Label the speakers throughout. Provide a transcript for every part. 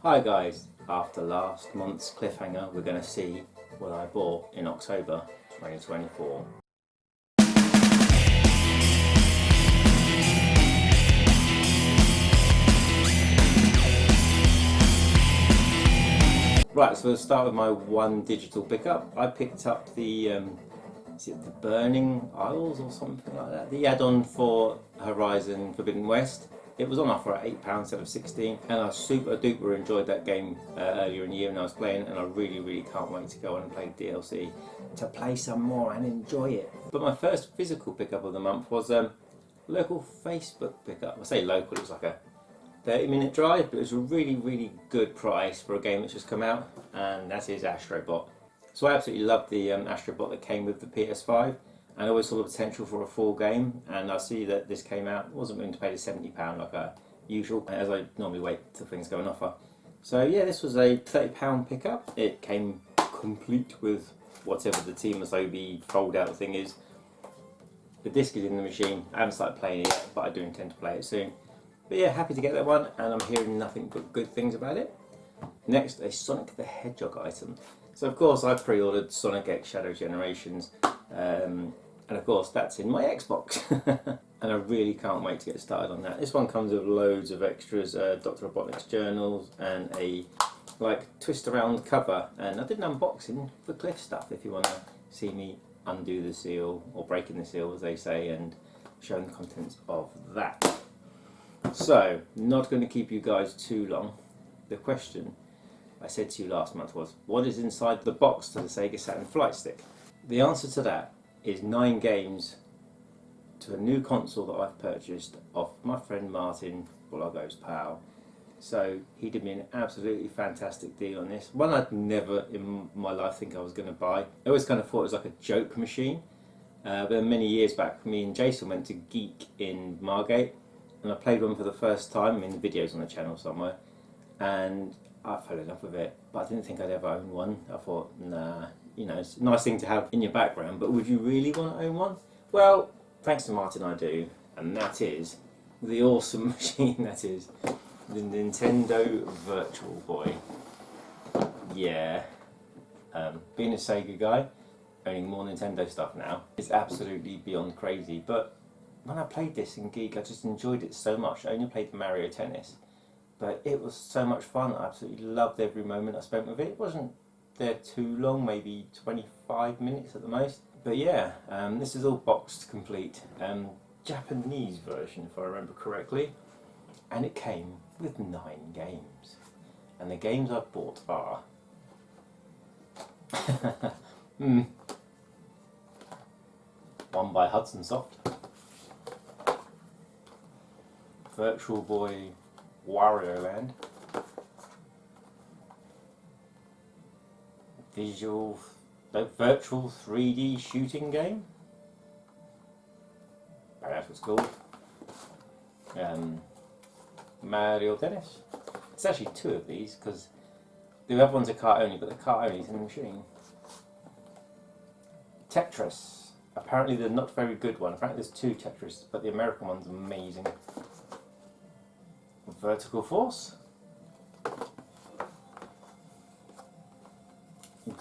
Speaker 1: Hi guys, after last month's cliffhanger we're going to see what I bought in October 2024. Right, so we'll start with my one digital pickup. I picked up the, is it the Burning Isles or something like that? The add-on for Horizon Forbidden West. It was on offer at £8 instead of 16, and I super duper enjoyed that game earlier in the year when I was playing, and I really can't wait to go on and play DLC to play some more and enjoy it. But my first physical pickup of the month was local Facebook pickup. I say local, it was like a 30-minute drive, but it was a really good price for a game that's just come out, and that is Astrobot. So I absolutely loved the Astrobot that came with the PS5, and I always saw the potential for a full game, and I see that this came out. I wasn't willing to pay the £70 like a usual, as I normally wait till things go on offer. So yeah, this was a £30 pickup. It came complete with whatever the Team Asobi fold out thing is. The disc is in the machine. I haven't started playing it yet, but I do intend to play it soon. But yeah, happy to get that one, and I'm hearing nothing but good things about it. Next, a Sonic the Hedgehog item. So of course I pre-ordered Sonic X Shadow Generations, and of course that's in my Xbox. And I really can't wait to get started on that. This one comes with loads of extras, Dr. Robotnik's journals, and a twist around cover. And I did an unboxing for Cliff stuff if you want to see me undo the seal, or breaking the seal as they say, and showing the contents of that. So, not going to keep you guys too long. The question I said to you last month was, what is inside the box to the Sega Saturn Flight Stick? The answer to that is 9 games to a new console that I've purchased off my friend Martin, Bloggo's pal. So he did me an absolutely fantastic deal on this. One I'd never in my life think I was going to buy. I always kind of thought it was like a joke machine. But then many years back, me and Jason went to Geek in Margate, and I played one for the first time. I mean, the video's on the channel somewhere, and I fell in love with it, but I didn't think I'd ever own one. I thought, nah, you know, it's a nice thing to have in your background, but would you really want to own one? Well, thanks to Martin, I do, and that is the awesome machine that is the Nintendo Virtual Boy. Yeah, being a Sega guy, owning more Nintendo stuff now is absolutely beyond crazy, but when I played this in Geek, I just enjoyed it so much. I only played Mario Tennis, but it was so much fun. I absolutely loved every moment I spent with it. It wasn't there too long, maybe 25 minutes at the most. But yeah, this is all boxed complete. Japanese version, if I remember correctly. And it came with 9 games. And the games I've bought are... one by Hudson Soft. Virtual Boy Wario Land. Virtual 3D shooting game. That's what it's called. Mario Tennis. It's actually 2 of these because the other ones are cart only, but the cart only is in the machine. Tetris. Apparently the not very good one. Apparently there's 2 Tetris, but the American one's amazing. Vertical Force.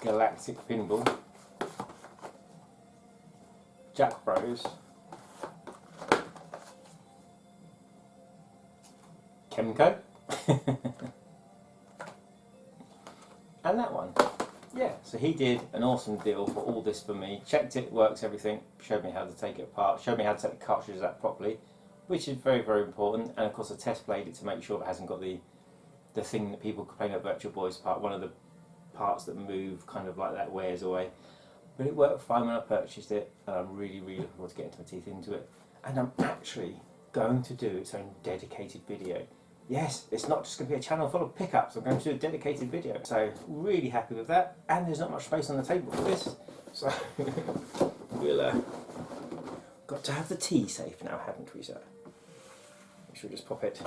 Speaker 1: Galactic Pinball. Jack Bros. Kemco. And that one. Yeah, so he did an awesome deal for all this for me. Checked it, works, everything. Showed me how to take it apart. Showed me how to take the cartridges out properly, which is very important. And of course I test played it to make sure it hasn't got the thing that people complain about Virtual Boy's part. One of the parts that move kind of like that wears away. But it worked fine when I purchased it, and I'm really looking forward to getting my teeth into it. And I'm actually going to do its own dedicated video. Yes, it's not just going to be a channel full of pickups. I'm going to do a dedicated video. So really happy with that. And there's not much space on the table for this. So we'll got to have the tea safe now, haven't we, sir? We should just pop it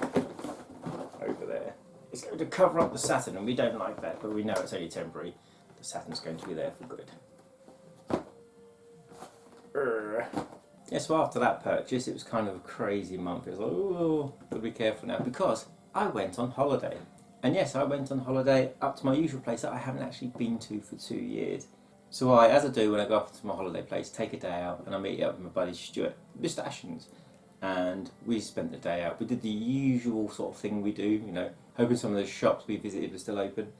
Speaker 1: over there. It's going to cover up the Saturn, and we don't like that, but we know it's only temporary. The Saturn's going to be there for good. Yeah, so after that purchase, it was kind of a crazy month. It was like, oh, got to be careful now, because I went on holiday. And yes, I went on holiday up to my usual place that I haven't actually been to for 2 years. So as I do when I go off to my holiday place, take a day out and I meet up with my buddy Stuart, Mr. Ashens, and we spent the day out. We did the usual sort of thing we do, you know, hoping some of those shops we visited were still open.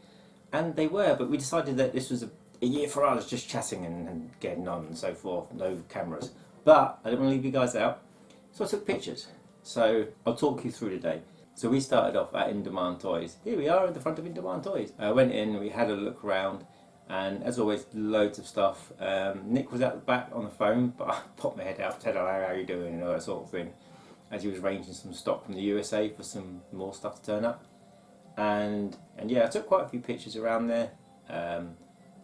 Speaker 1: And they were, but we decided that this was a year for us, just chatting and getting on and so forth, no cameras. But I didn't want to leave you guys out, so I took pictures. So I'll talk you through today. So we started off at In Demand Toys. Here we are at the front of In Demand Toys. I went in, we had a look around, and as always, loads of stuff. Nick was at the back on the phone, but I popped my head out, said hello, how are you doing, and all that sort of thing, as he was arranging some stock from the USA for some more stuff to turn up. And yeah, I took quite a few pictures around there.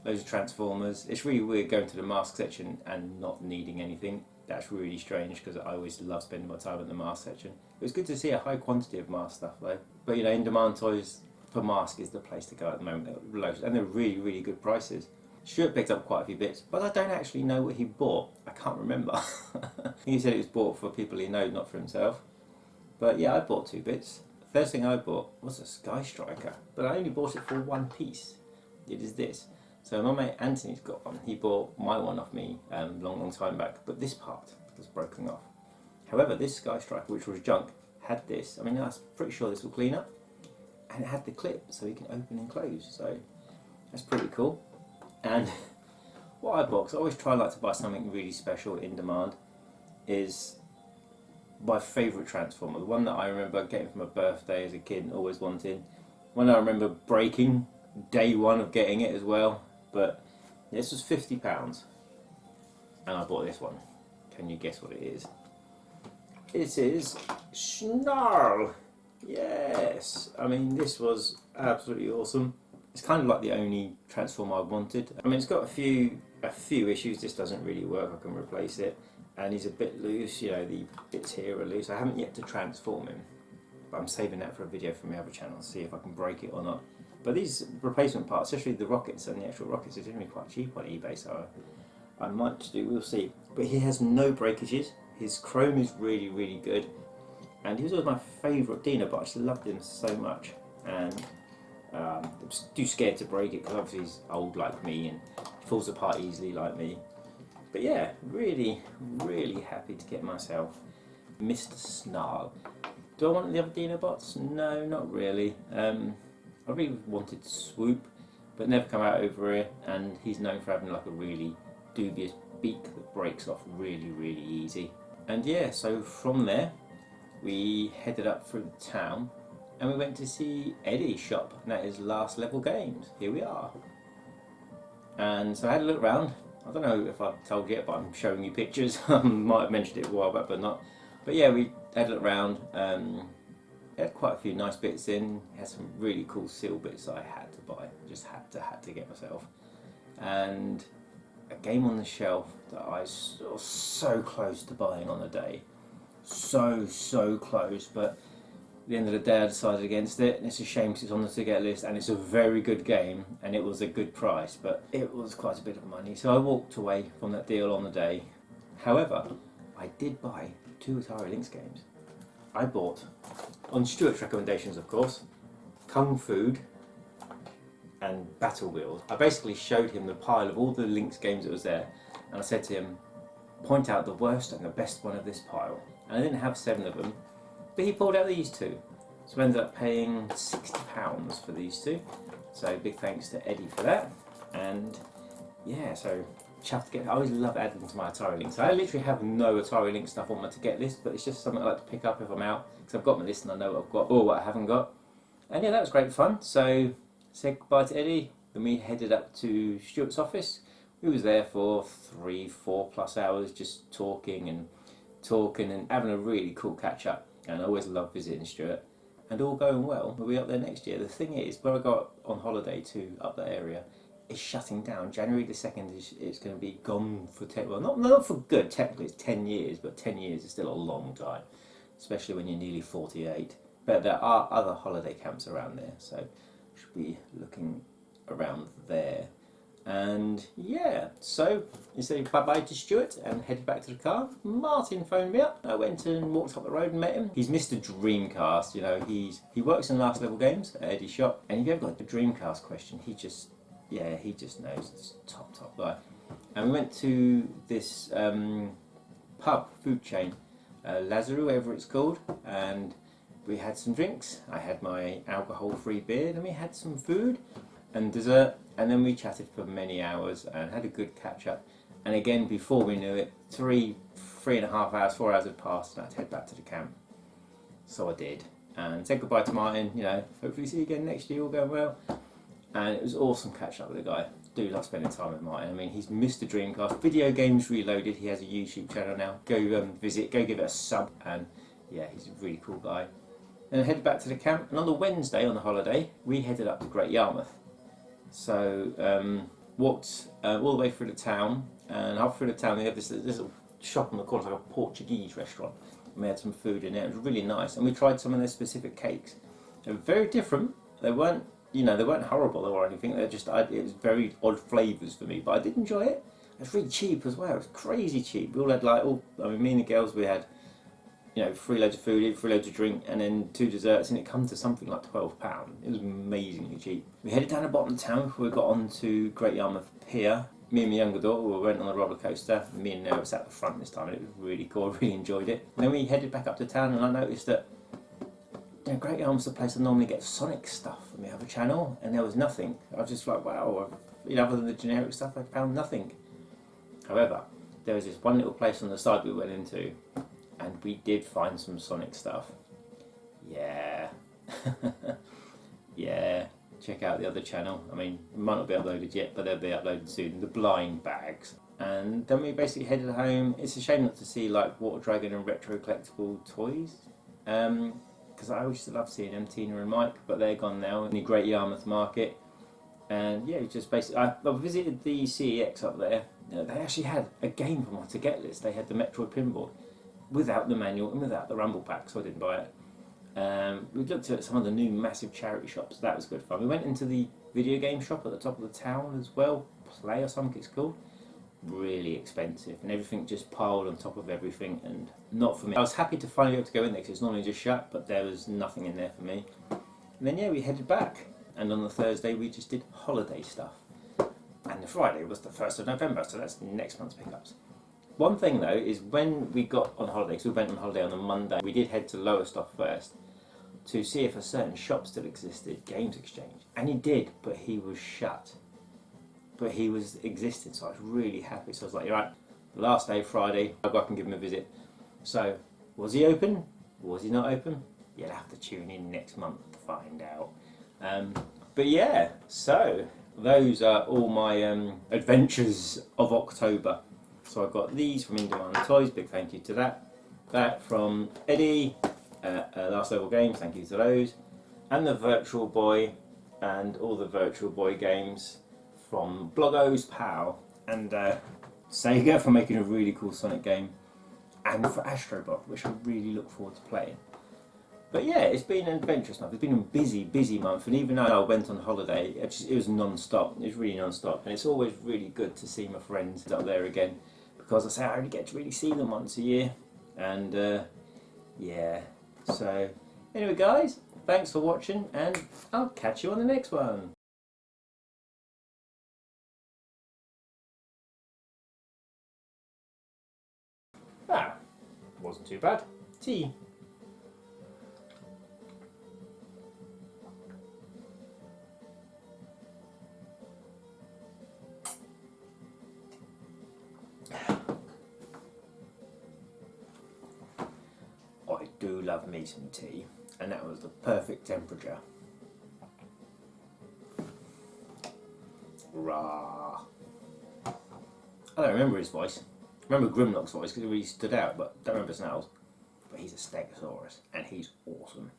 Speaker 1: Loads of Transformers. It's really weird going to the mask section and not needing anything. That's really strange because I always love spending my time at the mask section. It was good to see a high quantity of mask stuff though. But you know, In Demand Toys for mask is the place to go at the moment. And they're really, really good prices. Stuart picked up quite a few bits, but I don't actually know what he bought. I can't remember. He said it was bought for people he knows, not for himself. But yeah, I bought 2 bits. The first thing I bought was a Sky Striker, but I only bought it for 1 piece. It is this. So my mate Anthony's got one. He bought my one off me long time back, but this part was broken off. However, this Sky Striker, which was junk, had this. I mean, I'm pretty sure this will clean up. And it had the clip, so you can open and close. So that's pretty cool. And what I bought, because I always try like to buy something really special in demand, is my favourite Transformer. The one that I remember getting for my birthday as a kid and always wanting. One I remember breaking day one of getting it as well. But this was £50 and I bought this one. Can you guess what it is? It is Snarl! Yes! I mean, this was absolutely awesome. It's kind of like the only Transformer I wanted. I mean, it's got a few issues. This doesn't really work. I can replace it. And he's a bit loose, you know, the bits here are loose. I haven't yet to transform him. But I'm saving that for a video from my other channel, see if I can break it or not. But these replacement parts, especially the rockets and the actual rockets, are generally quite cheap on eBay, so I might do, we'll see. But he has no breakages, his chrome is really, really good, and he was always my favourite Dino, but I just loved him so much. And I'm too scared to break it because obviously he's old like me and falls apart easily like me. But yeah, really, really happy to get myself Mr. Snarl. Do I want the other Dinobots? No, not really. I really wanted Swoop, but never come out over it, and he's known for having like a really dubious beak that breaks off really, really easy. And yeah, so from there, we headed up through the town, and we went to see Eddie's shop, and that is Last Level Games. Here we are. And so I had a look around. I don't know if I've told you yet, but I'm showing you pictures. I might have mentioned it a while back, but not. But yeah, we had a look around. Had quite a few nice bits in. Had some really cool seal bits that I had to buy. Just had to get myself. And a game on the shelf that I was so close to buying on the day. So close, but at the end of the day I decided against it, and it's a shame because it's on the to get list and it's a very good game and it was a good price, but it was quite a bit of money, so I walked away from that deal on the day. However, I did buy 2 Atari Lynx games. I bought, on Stuart's recommendations of course, Kung Fu and Battle Wheels. I basically showed him the pile of all the Lynx games that was there, and I said to him, point out the worst and the best one of this pile. And I didn't have 7 of them, but he pulled out these 2. So I ended up paying £60 for these 2. So big thanks to Eddie for that. And yeah, so chuffed to get. I always love adding to my Atari Lynx. I literally have no Atari Lynx stuff on my to get list, but it's just something I like to pick up if I'm out, because I've got my list and I know what I've got or what I haven't got. And yeah, that was great fun. So said goodbye to Eddie, then we headed up to Stuart's office. We was there for 3-4 plus hours just talking and having a really cool catch up. And I always love visiting Stuart. And all going well, we'll be up there next year. The thing is, where I got on holiday to up that area, is shutting down. January the 2nd it's going to be gone for well, not for good. Technically, it's 10 years, but 10 years is still a long time, especially when you're nearly 48. But there are other holiday camps around there, so should be looking around there. And yeah, so he said bye bye to Stuart and headed back to the car. Martin phoned me up. I went and walked up the road and met him. He's Mr. Dreamcast, you know. He works in Last Level Games at Eddie's shop. And if you've ever got a Dreamcast question, he just knows. It's top guy. And we went to this pub food chain, Lazarou, whatever it's called, and we had some drinks. I had my alcohol-free beer, then we had some food and dessert, and then we chatted for many hours and had a good catch up. And again, before we knew it, 3.5 hours, 4 hours had passed, and I had to head back to the camp. So I did, and said goodbye to Martin. You know, hopefully see you again next year. All going well, and it was awesome catching up with the guy. Do love spending time with Martin. I mean, he's Mr. Dreamcast. Video Games Reloaded. He has a YouTube channel now. Go visit. Go give it a sub. And yeah, he's a really cool guy. And I headed back to the camp. And on the Wednesday, on the holiday, we headed up to Great Yarmouth. So walked all the way through the town, and half through the town they have this little shop on the corner, like a Portuguese restaurant. And we had some food in there. It was really nice, and we tried some of their specific cakes. They were very different. They weren't, you know, they weren't horrible or anything. They're just, it was very odd flavours for me, but I did enjoy it. It was really cheap as well. It was crazy cheap. We all had me and the girls, we had, you know, 3 loads of food, 3 loads of drink, and then 2 desserts, and it comes to something like £12. It was amazingly cheap. We headed down the bottom of the town before we got on to Great Yarmouth Pier. Me and my younger daughter, we went on the roller coaster. Me and Noah was at the front this time, and it was really cool. I really enjoyed it. And then we headed back up to town, and I noticed that, you know, Great Yarmouth's the place I normally get Sonic stuff from the other channel, and there was nothing. I was just like, wow, you know, other than the generic stuff, I found nothing. However, there was this one little place on the side we went into, and we did find some Sonic stuff. Yeah. Yeah. Check out the other channel. I mean, it might not be uploaded yet, but they'll be uploaded soon. The Blind Bags. And then we basically headed home. It's a shame not to see like Water Dragon and retro collectible toys. Because I used to love seeing them, Tina and Mike, but they're gone now in the Great Yarmouth Market. And yeah, just basically, I visited the CEX up there. They actually had a game from my to get list. They had the Metroid Pinball without the manual and without the Rumble Pack, so I didn't buy it. We looked at some of the new massive charity shops. That was good fun. We went into the video game shop at the top of the town as well. Play or something it's called. Really expensive, and everything just piled on top of everything, and not for me. I was happy to finally be able to go in there because it's normally just shut, but there was nothing in there for me. And then yeah, we headed back, and on the Thursday we just did holiday stuff. And the Friday was the 1st of November, so that's next month's pickups. One thing though is when we got on holiday, because we went on holiday on the Monday, we did head to Lowestoft first to see if a certain shop still existed, Games Exchange, and he did, but he was shut. But he was existing, so I was really happy. So I was like, you're right, the last day, Friday, I'll go up and give him a visit. So, was he open? Was he not open? You'll have to tune in next month to find out. But yeah, so those are all my adventures of October. So I got these from In Demand Toys, big thank you to that. That from Eddie, Last Level Games, thank you to those. And the Virtual Boy, and all the Virtual Boy games from Bloggo's Pal, and Sega for making a really cool Sonic game, and for Astrobot, which I really look forward to playing. But yeah, it's been an adventurous month. It's been a busy month, and even though I went on holiday, it was non-stop. It was really non-stop, and it's always really good to see my friends up there again, because I say I only get to really see them once a year, and yeah. So anyway, guys, thanks for watching, and I'll catch you on the next one. Ah, wasn't too bad. Tea. I do love me some tea, and that was the perfect temperature. Rah. I don't remember his voice. I remember Grimlock's voice because it really stood out, but don't remember Snell's. But he's a Stegosaurus, and he's awesome.